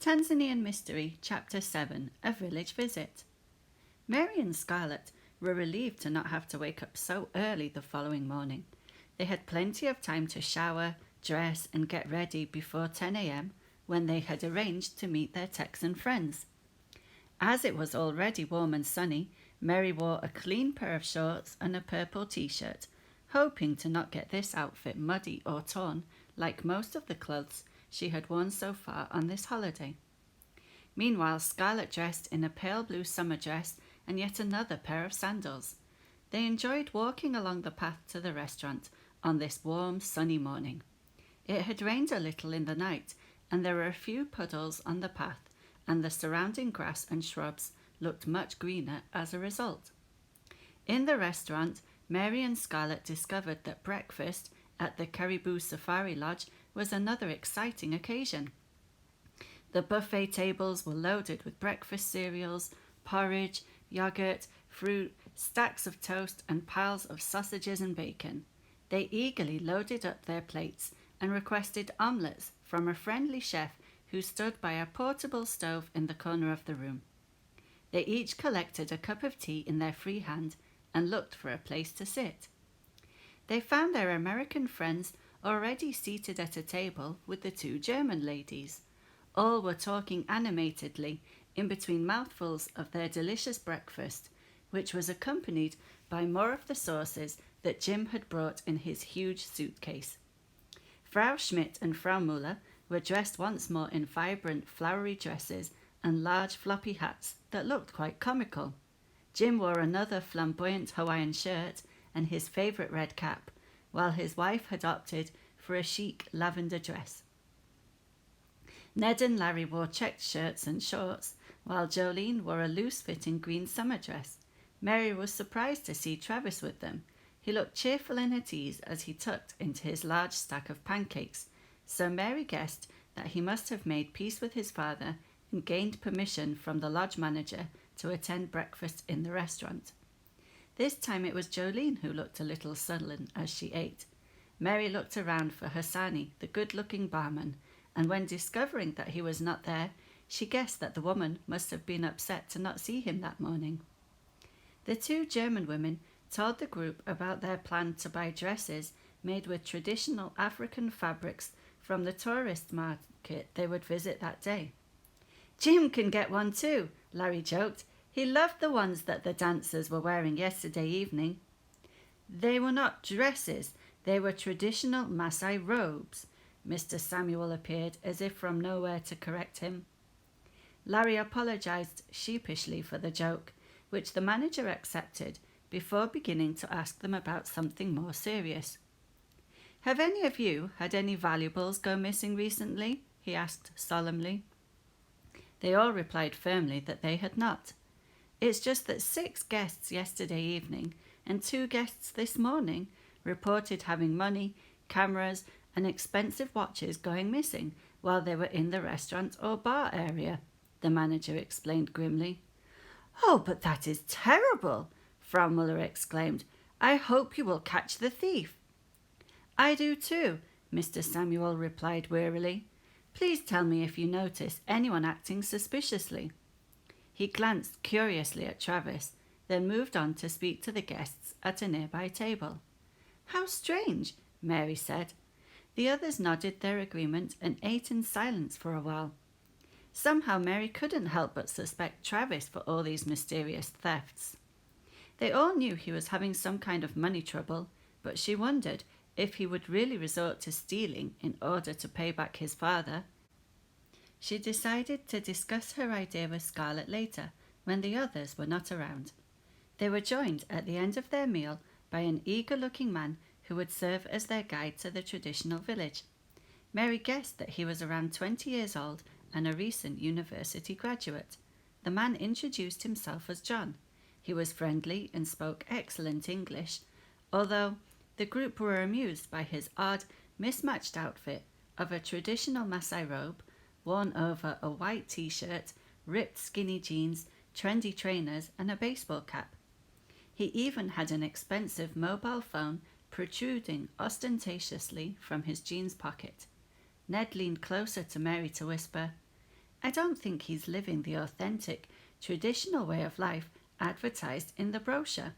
Tanzanian Mystery, Chapter 7, A Village Visit. Mary and Scarlet were relieved to not have to wake up so early the following morning. They had plenty of time to shower, dress, and get ready before 10 a.m. when they had arranged to meet their Texan friends. As it was already warm and sunny, Mary wore a clean pair of shorts and a purple t-shirt, hoping to not get this outfit muddy or torn like most of the clothes she had worn so far on this holiday. Meanwhile, Scarlet dressed in a pale blue summer dress and yet another pair of sandals. They enjoyed walking along the path to the restaurant on this warm, sunny morning. It had rained a little in the night, and there were a few puddles on the path, and the surrounding grass and shrubs looked much greener as a result. In the restaurant, Mary and Scarlet discovered that breakfast at the Caribou Safari Lodge was another exciting occasion. The buffet tables were loaded with breakfast cereals, porridge, yogurt, fruit, stacks of toast, and piles of sausages and bacon. They eagerly loaded up their plates and requested omelettes from a friendly chef who stood by a portable stove in the corner of the room. They each collected a cup of tea in their free hand and looked for a place to sit. They found their American friends already seated at a table with the two German ladies. All were talking animatedly in between mouthfuls of their delicious breakfast, which was accompanied by more of the sauces that Jim had brought in his huge suitcase. Frau Schmidt and Frau Muller were dressed once more in vibrant, flowery dresses and large floppy hats that looked quite comical. Jim wore another flamboyant Hawaiian shirt and his favourite red cap, while his wife had opted for a chic lavender dress. Ned and Larry wore checked shirts and shorts, while Jolene wore a loose-fitting green summer dress. Mary was surprised to see Travis with them. He looked cheerful and at ease as he tucked into his large stack of pancakes, so Mary guessed that he must have made peace with his father and gained permission from the lodge manager to attend breakfast in the restaurant. This time it was Jolene who looked a little sullen as she ate. Mary looked around for Hassani, the good-looking barman, and when discovering that he was not there, she guessed that the woman must have been upset to not see him that morning. The two German women told the group about their plan to buy dresses made with traditional African fabrics from the tourist market they would visit that day. "Jim can get one too," Larry joked. "He loved the ones that the dancers were wearing yesterday evening." "They were not dresses, they were traditional Maasai robes." Mr. Samuel appeared as if from nowhere to correct him. Larry apologized sheepishly for the joke, which the manager accepted before beginning to ask them about something more serious. "Have any of you had any valuables go missing recently?" he asked solemnly. They all replied firmly that they had not. "It's just that 6 guests yesterday evening and 2 guests this morning reported having money, cameras, and expensive watches going missing while they were in the restaurant or bar area," the manager explained grimly. "Oh, but that is terrible!" Frau Muller exclaimed. "I hope you will catch the thief." "I do too," Mr. Samuel replied wearily. "Please tell me if you notice anyone acting suspiciously." He glanced curiously at Travis, then moved on to speak to the guests at a nearby table. "How strange," Mary said. The others nodded their agreement and ate in silence for a while. Somehow Mary couldn't help but suspect Travis for all these mysterious thefts. They all knew he was having some kind of money trouble, but she wondered if he would really resort to stealing in order to pay back his father. She decided to discuss her idea with Scarlet later, when the others were not around. They were joined at the end of their meal by an eager-looking man who would serve as their guide to the traditional village. Mary guessed that he was around 20 years old and a recent university graduate. The man introduced himself as John. He was friendly and spoke excellent English, although the group were amused by his odd, mismatched outfit of a traditional Maasai robe worn over a white t-shirt, ripped skinny jeans, trendy trainers, and a baseball cap. He even had an expensive mobile phone protruding ostentatiously from his jeans pocket. Ned leaned closer to Mary to whisper, I don't think he's living the authentic, traditional way of life advertised in the brochure.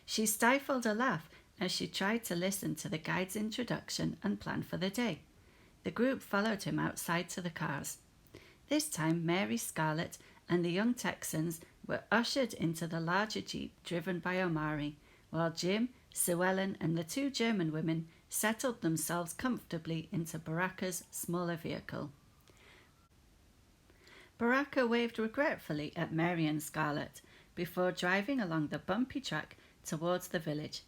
She stifled a laugh as she tried to listen to the guide's introduction and plan for the day. The group followed him outside to the cars. This time Mary, Scarlet, and the young Texans were ushered into the larger jeep driven by Omari, while Jim, Sue Ellen, and the two German women settled themselves comfortably into Baraka's smaller vehicle. Baraka waved regretfully at Mary and Scarlet before driving along the bumpy track towards the village.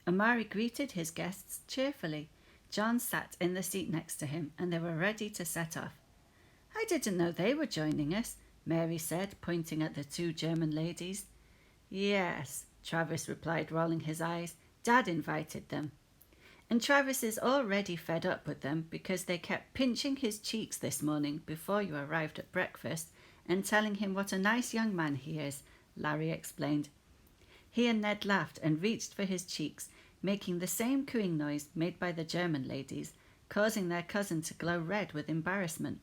Omari greeted his guests cheerfully. John sat in the seat next to him, and they were ready to set off. "I didn't know they were joining us," Mary said, pointing at the two German ladies. "Yes," Travis replied, rolling his eyes. "Dad invited them." "And Travis is already fed up with them because they kept pinching his cheeks this morning before you arrived at breakfast and telling him what a nice young man he is," Larry explained. He and Ned laughed and reached for his cheeks, making the same cooing noise made by the German ladies, causing their cousin to glow red with embarrassment.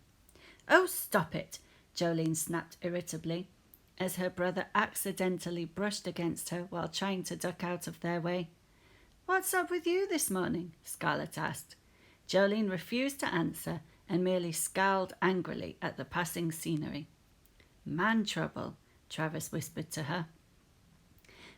"Oh, stop it!" Jolene snapped irritably, as her brother accidentally brushed against her while trying to duck out of their way. "What's up with you this morning?" Scarlet asked. Jolene refused to answer and merely scowled angrily at the passing scenery. "Man trouble," Travis whispered to her.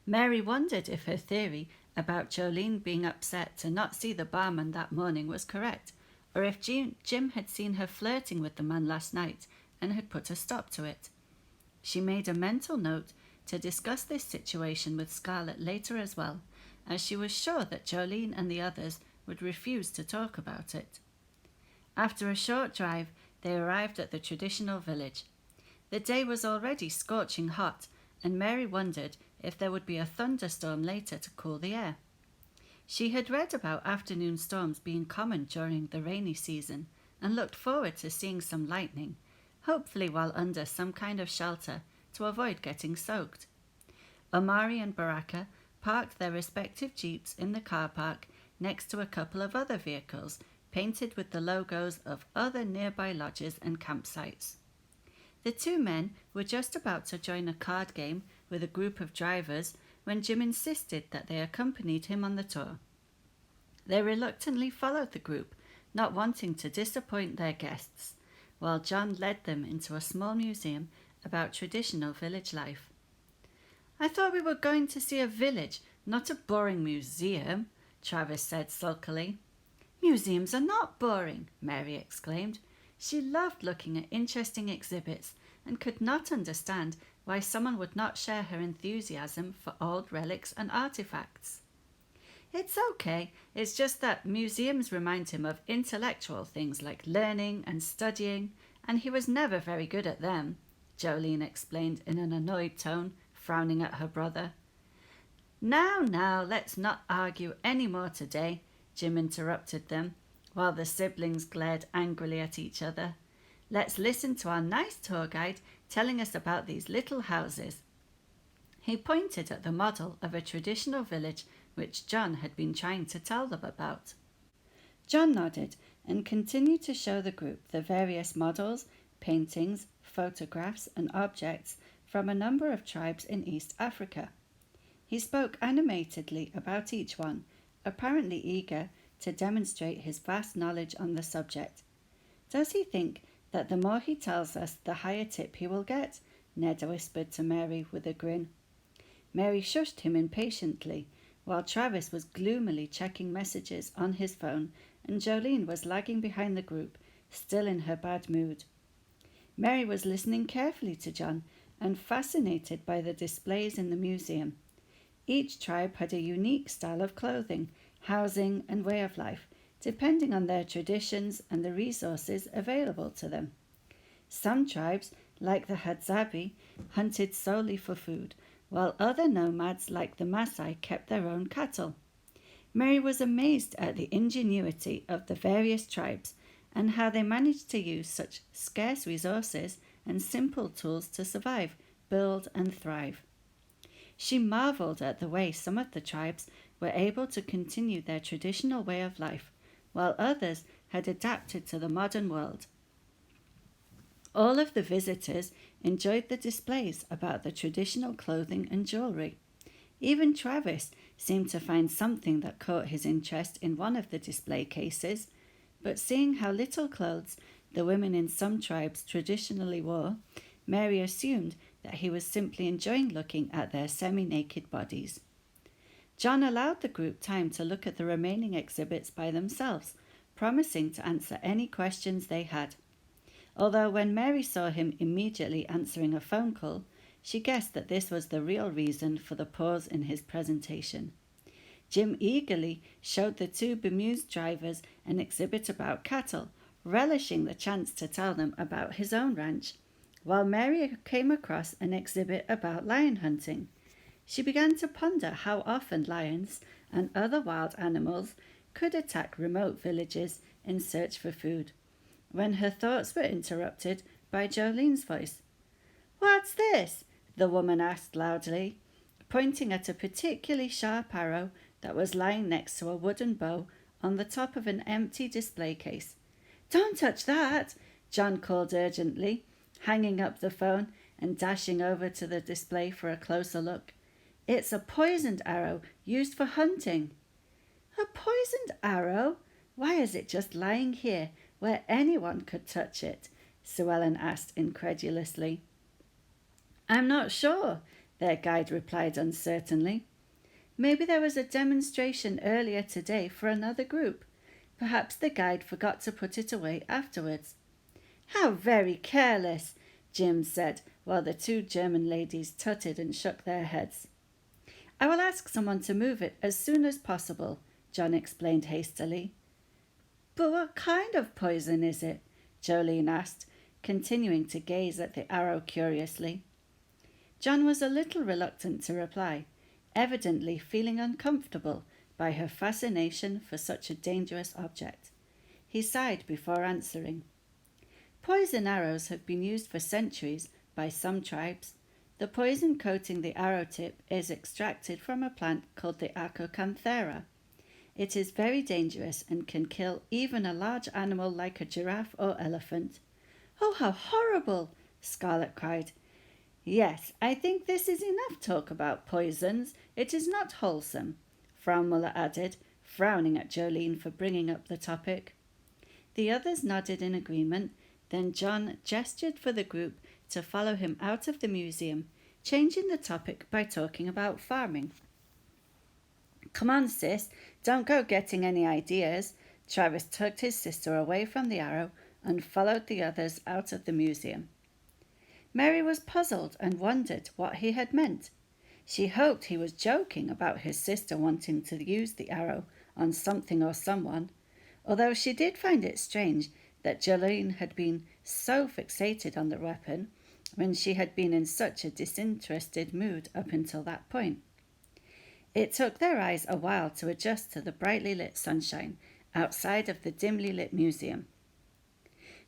Mary wondered if her theory about Jolene being upset to not see the barman that morning was correct, or if Jim had seen her flirting with the man last night and had put a stop to it. She made a mental note to discuss this situation with Scarlet later as well, as she was sure that Jolene and the others would refuse to talk about it. After a short drive, they arrived at the traditional village. The day was already scorching hot, and Mary wondered if there would be a thunderstorm later to cool the air. She had read about afternoon storms being common during the rainy season and looked forward to seeing some lightning, hopefully while under some kind of shelter to avoid getting soaked. Omari and Baraka parked their respective jeeps in the car park next to a couple of other vehicles painted with the logos of other nearby lodges and campsites. The two men were just about to join a card game with a group of drivers when Jim insisted that they accompanied him on the tour. They reluctantly followed the group, not wanting to disappoint their guests, while John led them into a small museum about traditional village life. "I thought we were going to see a village, not a boring museum," Travis said sulkily. "Museums are not boring," Mary exclaimed. She loved looking at interesting exhibits and could not understand why someone would not share her enthusiasm for old relics and artifacts. "It's okay, it's just that museums remind him of intellectual things like learning and studying, and he was never very good at them," Jolene explained in an annoyed tone, frowning at her brother. Now, let's not argue any more today," Jim interrupted them, while the siblings glared angrily at each other. "Let's listen to our nice tour guide telling us about these little houses." He pointed at the model of a traditional village which John had been trying to tell them about. John nodded and continued to show the group the various models, paintings, photographs, and objects from a number of tribes in East Africa. He spoke animatedly about each one, apparently eager to demonstrate his vast knowledge on the subject. "Does he think that the more he tells us, the higher tip he will get?" Ned whispered to Mary with a grin. Mary shushed him impatiently, while Travis was gloomily checking messages on his phone, and Jolene was lagging behind the group, still in her bad mood. Mary was listening carefully to John and fascinated by the displays in the museum. Each tribe had a unique style of clothing, housing, and way of life, depending on their traditions and the resources available to them. Some tribes, like the Hadzabe, hunted solely for food, while other nomads like the Maasai kept their own cattle. Mary was amazed at the ingenuity of the various tribes and how they managed to use such scarce resources and simple tools to survive, build, and thrive. She marveled at the way some of the tribes were able to continue their traditional way of life, while others had adapted to the modern world. All of the visitors enjoyed the displays about the traditional clothing and jewellery. Even Travis seemed to find something that caught his interest in one of the display cases, but seeing how little clothes the women in some tribes traditionally wore, Mary assumed that he was simply enjoying looking at their semi-naked bodies. John allowed the group time to look at the remaining exhibits by themselves, promising to answer any questions they had. Although when Mary saw him immediately answering a phone call, she guessed that this was the real reason for the pause in his presentation. Jim eagerly showed the two bemused drivers an exhibit about cattle, relishing the chance to tell them about his own ranch, while Mary came across an exhibit about lion hunting. She began to ponder how often lions and other wild animals could attack remote villages in search for food, when her thoughts were interrupted by Jolene's voice. "What's this?" the woman asked loudly, pointing at a particularly sharp arrow that was lying next to a wooden bow on the top of an empty display case. "Don't touch that," John called urgently, hanging up the phone and dashing over to the display for a closer look. "It's a poisoned arrow used for hunting." "A poisoned arrow? Why is it just lying here where anyone could touch it?" Sue Ellen asked incredulously. "I'm not sure," their guide replied uncertainly. "Maybe there was a demonstration earlier today for another group. Perhaps the guide forgot to put it away afterwards." "How very careless," Jim said, while the two German ladies tutted and shook their heads. "I will ask someone to move it as soon as possible," John explained hastily. "But what kind of poison is it?" Jolene asked, continuing to gaze at the arrow curiously. John was a little reluctant to reply, evidently feeling uncomfortable by her fascination for such a dangerous object. He sighed before answering. "Poison arrows have been used for centuries by some tribes. The poison coating the arrow tip is extracted from a plant called the Acocanthera. It is very dangerous and can kill even a large animal like a giraffe or elephant." "Oh, how horrible!" Scarlet cried. "Yes, I think this is enough talk about poisons. It is not wholesome," Frau Muller added, frowning at Jolene for bringing up the topic. The others nodded in agreement. Then John gestured for the group to follow him out of the museum, changing the topic by talking about farming. "Come on, sis, don't go getting any ideas." Travis tugged his sister away from the arrow and followed the others out of the museum. Mary was puzzled and wondered what he had meant. She hoped he was joking about his sister wanting to use the arrow on something or someone, although she did find it strange that Jolene had been so fixated on the weapon when she had been in such a disinterested mood up until that point. It took their eyes a while to adjust to the brightly lit sunshine outside of the dimly lit museum.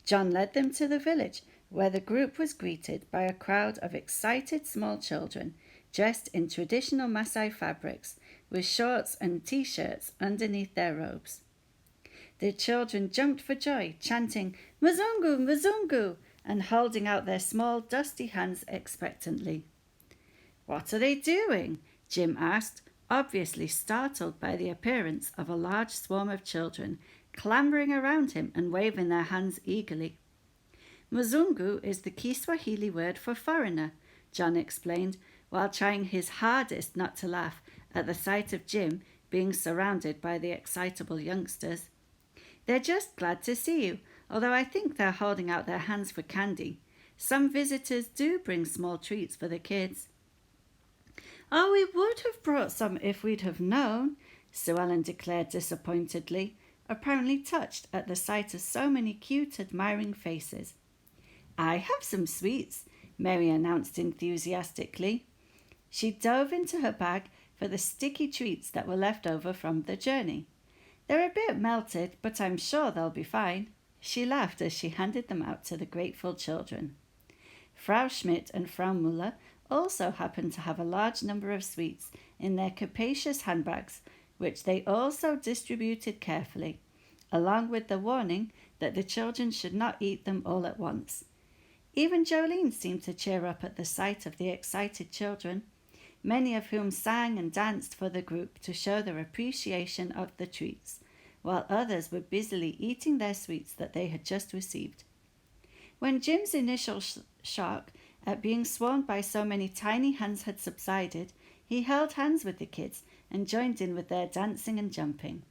John led them to the village, where the group was greeted by a crowd of excited small children dressed in traditional Maasai fabrics with shorts and t-shirts underneath their robes. The children jumped for joy, chanting "Mzungu, Mzungu," and holding out their small, dusty hands expectantly. "What are they doing?" Jim asked, obviously startled by the appearance of a large swarm of children clambering around him and waving their hands eagerly. "Mzungu is the Kiswahili word for foreigner," John explained, while trying his hardest not to laugh at the sight of Jim being surrounded by the excitable youngsters. "They're just glad to see you, although I think they're holding out their hands for candy. Some visitors do bring small treats for the kids." "Oh, we would have brought some if we'd have known," Sue Ellen declared disappointedly, apparently touched at the sight of so many cute, admiring faces. "I have some sweets," Mary announced enthusiastically. She dove into her bag for the sticky treats that were left over from the journey. "They're a bit melted, but I'm sure they'll be fine." She laughed as she handed them out to the grateful children. Frau Schmidt and Frau Muller also happened to have a large number of sweets in their capacious handbags, which they also distributed carefully, along with the warning that the children should not eat them all at once. Even Jolene seemed to cheer up at the sight of the excited children, many of whom sang and danced for the group to show their appreciation of the treats, while others were busily eating their sweets that they had just received. When Jim's initial shock at being swarmed by so many tiny hands had subsided, he held hands with the kids and joined in with their dancing and jumping.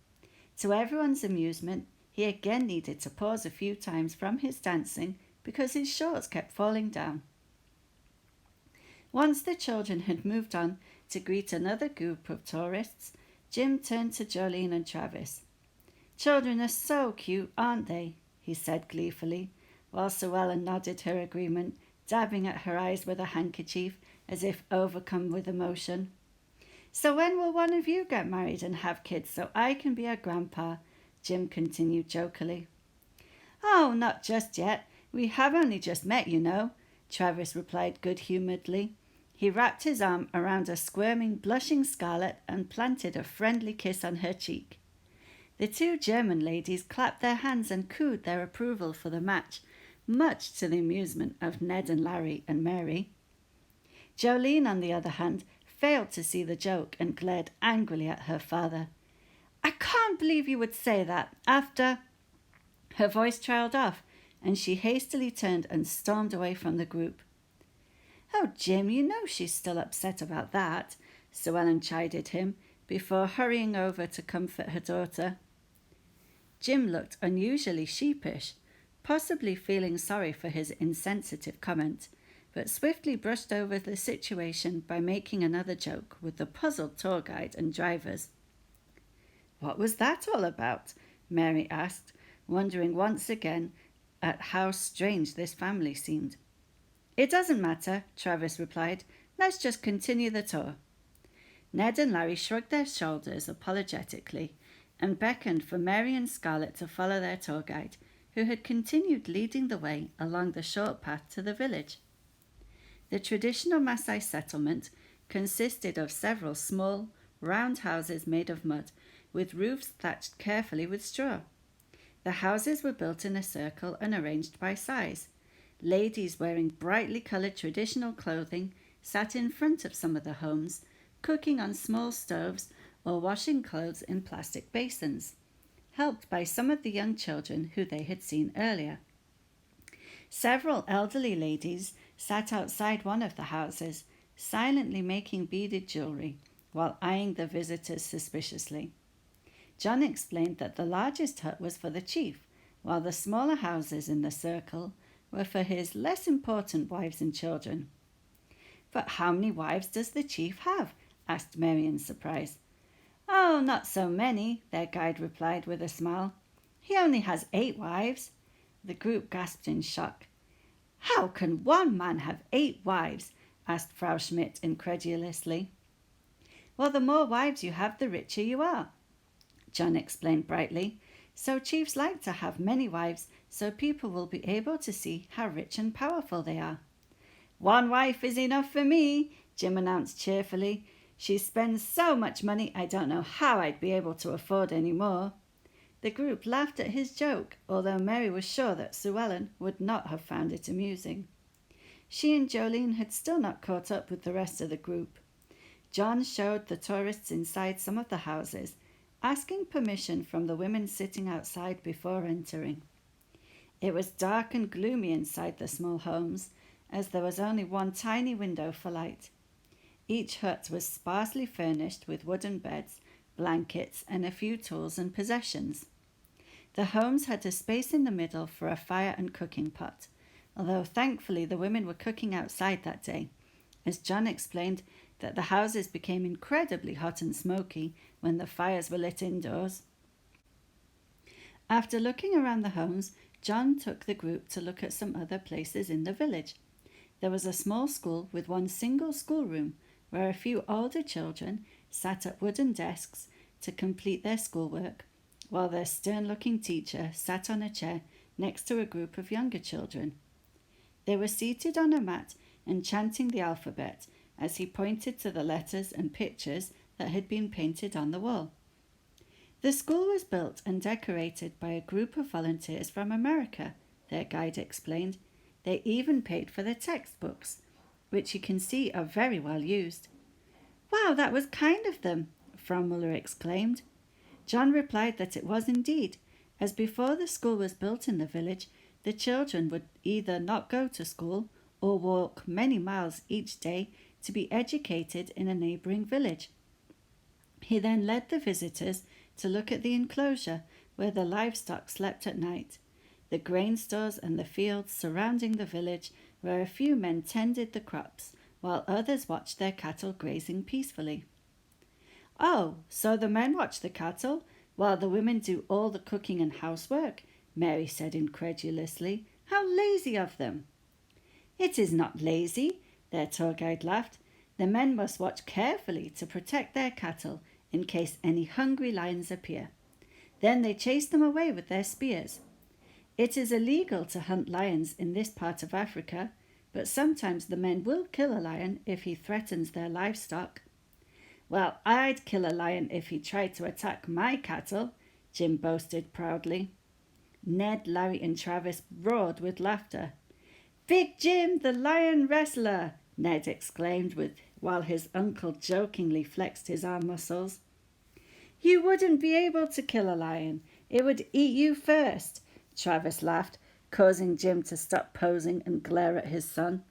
To everyone's amusement, he again needed to pause a few times from his dancing because his shorts kept falling down. Once the children had moved on to greet another group of tourists, Jim turned to Jolene and Travis. "Children are so cute, aren't they?" he said gleefully, while Llewellyn nodded her agreement, dabbing at her eyes with a handkerchief as if overcome with emotion. "So when will one of you get married and have kids so I can be a grandpa?" Jim continued jokily. "Oh, not just yet. We have only just met, you know," Travis replied good-humouredly. He wrapped his arm around a squirming, blushing Scarlet and planted a friendly kiss on her cheek. The two German ladies clapped their hands and cooed their approval for the match, much to the amusement of Ned and Larry and Mary. Jolene, on the other hand, failed to see the joke and glared angrily at her father. "I can't believe you would say that after—" Her voice trailed off, and she hastily turned and stormed away from the group. "Oh, Jim, you know she's still upset about that," Llewellyn chided him, before hurrying over to comfort her daughter. Jim looked unusually sheepish, possibly feeling sorry for his insensitive comment, but swiftly brushed over the situation by making another joke with the puzzled tour guide and drivers. "What was that all about?" Mary asked, wondering once again at how strange this family seemed. "It doesn't matter," Travis replied. "Let's just continue the tour." Ned and Larry shrugged their shoulders apologetically and beckoned for Mary and Scarlet to follow their tour guide, who had continued leading the way along the short path to the village. The traditional Maasai settlement consisted of several small, round houses made of mud, with roofs thatched carefully with straw. The houses were built in a circle and arranged by size. Ladies wearing brightly coloured traditional clothing sat in front of some of the homes, cooking on small stoves or washing clothes in plastic basins, helped by some of the young children who they had seen earlier. Several elderly ladies sat outside one of the houses, silently making beaded jewellery while eyeing the visitors suspiciously. John explained that the largest hut was for the chief, while the smaller houses in the circle were for his less important wives and children. "But how many wives does the chief have?" asked Mary in surprise. "Oh, not so many," their guide replied with a smile. "He only has 8 wives." The group gasped in shock. "How can one man have 8 wives?" asked Frau Schmidt incredulously. "Well, the more wives you have, the richer you are," John explained brightly. "So chiefs like to have many wives so people will be able to see how rich and powerful they are." "1 wife is enough for me," Jim announced cheerfully. "She spends so much money I don't know how I'd be able to afford any more." The group laughed at his joke, although Mary was sure that Llewellyn would not have found it amusing. She and Jolene had still not caught up with the rest of the group. John showed the tourists inside some of the houses, asking permission from the women sitting outside before entering. It was dark and gloomy inside the small homes, as there was only one tiny window for light. Each hut was sparsely furnished with wooden beds, blankets, and a few tools and possessions. The homes had a space in the middle for a fire and cooking pot, although thankfully the women were cooking outside that day, as John explained that the houses became incredibly hot and smoky when the fires were lit indoors. After looking around the homes, John took the group to look at some other places in the village. There was a small school with one single schoolroom where a few older children sat at wooden desks to complete their schoolwork, while their stern-looking teacher sat on a chair next to a group of younger children. They were seated on a mat and chanting the alphabet as he pointed to the letters and pictures that had been painted on the wall. The school was built and decorated by a group of volunteers from America, their guide explained. They even paid for the textbooks, which you can see are very well used. "Wow, that was kind of them," Frau Muller exclaimed. John replied that it was indeed, as before the school was built in the village, the children would either not go to school or walk many miles each day to be educated in a neighbouring village. He then led the visitors to look at the enclosure where the livestock slept at night, the grain stores and the fields surrounding the village where a few men tended the crops while others watched their cattle grazing peacefully. "Oh, so the men watch the cattle while the women do all the cooking and housework?" Mary said incredulously. "How lazy of them!" "It is not lazy," their tour guide laughed. "The men must watch carefully to protect their cattle in case any hungry lions appear. Then they chase them away with their spears. It is illegal to hunt lions in this part of Africa, but sometimes the men will kill a lion if he threatens their livestock." "Well, I'd kill a lion if he tried to attack my cattle," Jim boasted proudly. Ned, Larry, and Travis roared with laughter. "Big Jim, the lion wrestler!" Ned exclaimed while his uncle jokingly flexed his arm muscles. "You wouldn't be able to kill a lion. It would eat you first," Travis laughed, causing Jim to stop posing and glare at his son.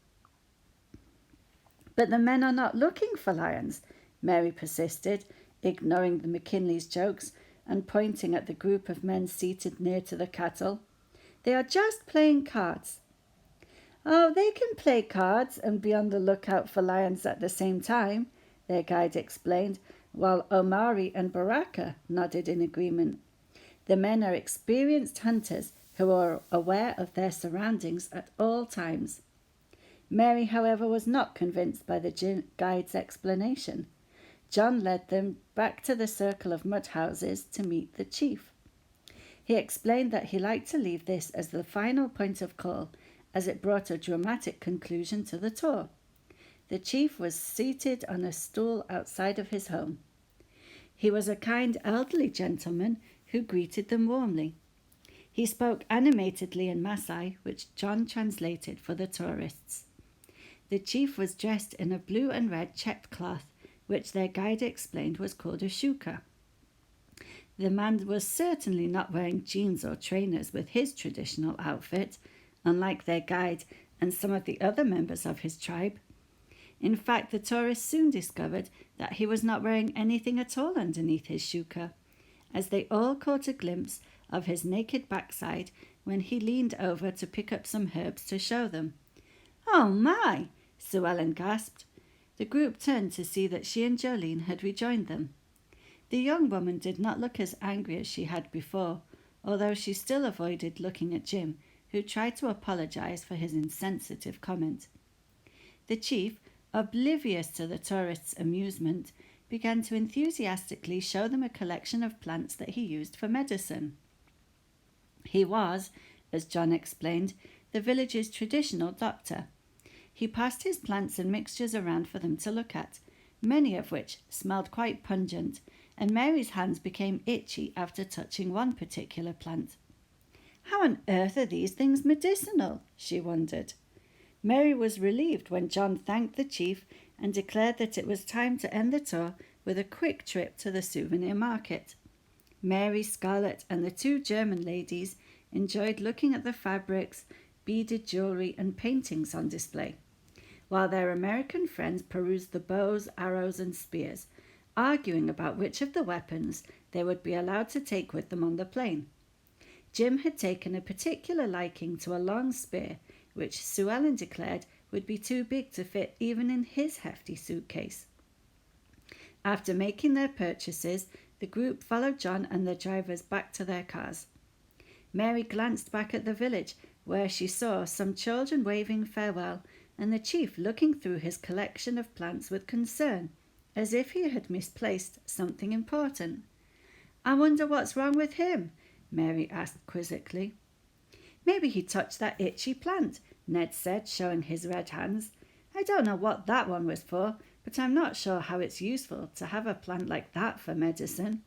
"But the men are not looking for lions," Mary persisted, ignoring the McKinley's jokes and pointing at the group of men seated near to the cattle. "They are just playing cards." "Oh, they can play cards and be on the lookout for lions at the same time," their guide explained, while Omari and Baraka nodded in agreement. "The men are experienced hunters who are aware of their surroundings at all times." Mary, however, was not convinced by the guide's explanation. John led them back to the circle of mud houses to meet the chief. He explained that he liked to leave this as the final point of call, as it brought a dramatic conclusion to the tour. The chief was seated on a stool outside of his home. He was a kind elderly gentleman who greeted them warmly. He spoke animatedly in Maasai, which John translated for the tourists. The chief was dressed in a blue and red checked cloth, which their guide explained was called a shuka. The man was certainly not wearing jeans or trainers with his traditional outfit, unlike their guide and some of the other members of his tribe. In fact, the tourists soon discovered that he was not wearing anything at all underneath his shuka, as they all caught a glimpse of his naked backside when he leaned over to pick up some herbs to show them. "Oh my!" Sue Ellen gasped. The group turned to see that she and Jolene had rejoined them. The young woman did not look as angry as she had before, although she still avoided looking at Jim, who tried to apologize for his insensitive comment. The chief, oblivious to the tourists' amusement, began to enthusiastically show them a collection of plants that he used for medicine. He was, as John explained, the village's traditional doctor. He passed his plants and mixtures around for them to look at, many of which smelled quite pungent, and Mary's hands became itchy after touching one particular plant. "How on earth are these things medicinal?" she wondered. Mary was relieved when John thanked the chief and declared that it was time to end the tour with a quick trip to the souvenir market. Mary, Scarlet, and the two German ladies enjoyed looking at the fabrics, beaded jewelry, and paintings on display, while their American friends perused the bows, arrows, and spears, arguing about which of the weapons they would be allowed to take with them on the plane. Jim had taken a particular liking to a long spear, which Sue Ellen declared would be too big to fit even in his hefty suitcase. After making their purchases, the group followed John and the drivers back to their cars. Mary glanced back at the village, where she saw some children waving farewell and the chief looking through his collection of plants with concern, as if he had misplaced something important. "I wonder what's wrong with him?" Mary asked quizzically. "Maybe he touched that itchy plant," Ned said, showing his red hands. "I don't know what that one was for, but I'm not sure how it's useful to have a plant like that for medicine."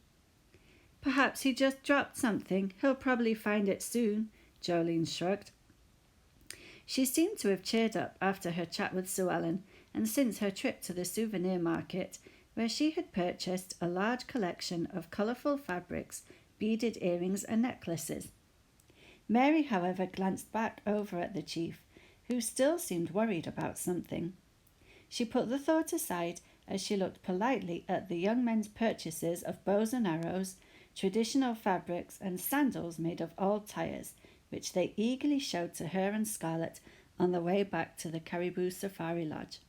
"Perhaps he just dropped something. He'll probably find it soon," Jolene shrugged. She seemed to have cheered up after her chat with Sue Ellen and since her trip to the souvenir market, where she had purchased a large collection of colourful fabrics, beaded earrings and necklaces. Mary, however, glanced back over at the chief, who still seemed worried about something. She put the thought aside as she looked politely at the young men's purchases of bows and arrows, traditional fabrics and sandals made of old tires, which they eagerly showed to her and Scarlet on the way back to the Caribou Safari Lodge.